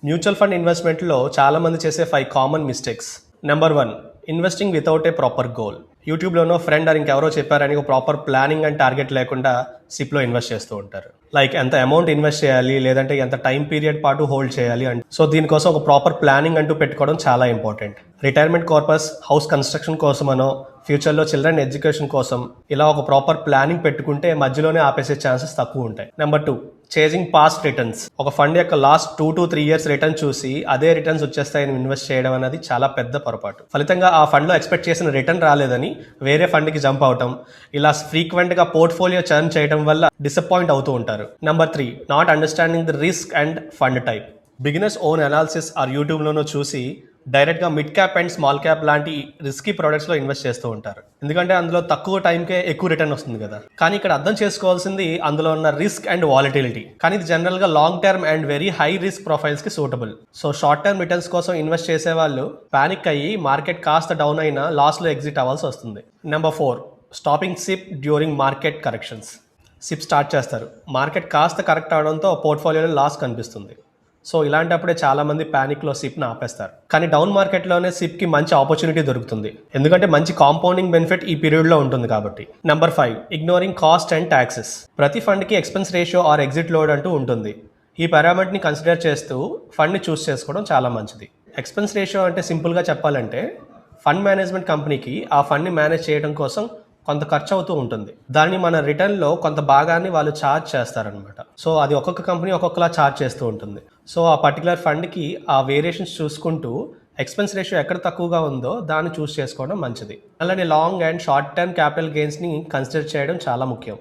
Mutual fund ఇన్వెస్ట్మెంట్లో చాలామంది చేసే 5 common mistakes. Number 1, investing without a proper goal. యూట్యూబ్లోనో friend అని ఇంకెవరో చెప్పారని ఒక ప్రాపర్ ప్లానింగ్ అండ్ టార్గెట్ లేకుండా సిప్లో ఇన్వెస్ట్ చేస్తూ ఉంటారు. లైక్ ఎంత అమౌంట్ ఇన్వెస్ట్ చేయాలి, లేదంటే ఎంత టైం పీరియడ్ పాటు హోల్డ్ చేయాలి అంటే సో దీనికోసం ఒక ప్రాపర్ ప్లానింగ్ అంటూ పెట్టుకోవడం చాలా important. Retirement purpose, house construction కోసమనో, ఫ్యూచర్లో చిల్డ్రన్ ఎడ్యుకేషన్ కోసం ఇలా ఒక ప్రాపర్ ప్లానింగ్ పెట్టుకుంటే మధ్యలోనే ఆపేసే ఛాన్సెస్ తక్కువ ఉంటాయి. Number 2, chasing past returns. ఒక ఫండ్ యొక్క లాస్ట్ 2 to 3 years రిటర్న్ చూసి అదే రిటర్న్స్ వచ్చేస్తాయని ఇన్వెస్ట్ చేయడం అనేది చాలా పెద్ద పొరపాటు. ఫలితంగా ఆ ఫండ్లో ఎక్స్పెక్ట్ చేసిన రిటర్న్ రాలేదని వేరే ఫండ్కి జంప్ అవటం, ఇలా ఫ్రీక్వెంట్గా పోర్ట్ఫోలియో చర్న్ చేయడం వల్ల డిసప్పాయింట్ అవుతూ ఉంటారు. Number 3, not understanding the risk and fund type. Beginners own analysis or యూట్యూబ్లోనో చూసి డైరెక్ట్గా mid cap and small cap లాంటి రిస్కీ ప్రొడక్ట్స్లో ఇన్వెస్ట్ చేస్తూ ఉంటారు. ఎందుకంటే అందులో తక్కువ టైంకే ఎక్కువ రిటర్న్ వస్తుంది కదా. కానీ ఇక్కడ అర్థం చేసుకోవాల్సింది అందులో ఉన్న రిస్క్ అండ్ వాలిటిలిటీ. కానీ ఇది జనరల్గా long term and very high risk ప్రొఫైల్స్కి suitable. So short term returns కోసం ఇన్వెస్ట్ చేసే వాళ్ళు పానిక్ అయ్యి మార్కెట్ కాస్త డౌన్ అయినా లాస్లో ఎగ్జిట్ అవ్వాల్సి వస్తుంది. Number 4, stopping SIP during market corrections. SIP start చేస్తారు, మార్కెట్ కాస్త కరెక్ట్ అవడంతో పోర్ట్ఫోలియోలో లాస్ కనిపిస్తుంది. సో ఇలాంటప్పుడే చాలామంది ప్యానిక్లో సిప్ని ఆపేస్తారు. కానీ డౌన్ మార్కెట్లోనే సిప్కి మంచి ఆపర్చునిటీ దొరుకుతుంది, ఎందుకంటే మంచి కాంపౌండింగ్ బెనిఫిట్ ఈ పీరియడ్లో ఉంటుంది కాబట్టి. Number 5, ignoring cost and taxes. ప్రతి ఫండ్కి expense ratio or exit load అంటూ ఉంటుంది. ఈ పారామీటర్ని కన్సిడర్ చేస్తూ ఫండ్ని చూస్ చేసుకోవడం చాలా మంచిది. ఎక్స్పెన్స్ రేషియో అంటే సింపుల్గా చెప్పాలంటే ఫండ్ మేనేజ్మెంట్ కంపెనీకి ఆ ఫండ్ని మేనేజ్ చేయడం కోసం కొంత ఖర్చు అవుతూ ఉంటుంది. దాన్ని మన రిటర్న్లో కొంత భాగాన్ని వాళ్ళు ఛార్జ్ చేస్తారనమాట. సో అది ఒక్కొక్క కంపెనీ ఒక్కొక్కలా ఛార్జ్ చేస్తూ ఉంటుంది. సో ఆ పర్టికులర్ ఫండ్కి ఆ వేరియేషన్స్ చూసుకుంటూ ఎక్స్పెన్స్ రేషియో ఎక్కడ తక్కువగా ఉందో దాన్ని చూస్ చేసుకోవడం మంచిది. అలానే long and short term capital గెయిన్స్ని కన్సిడర్ చేయడం చాలా ముఖ్యం.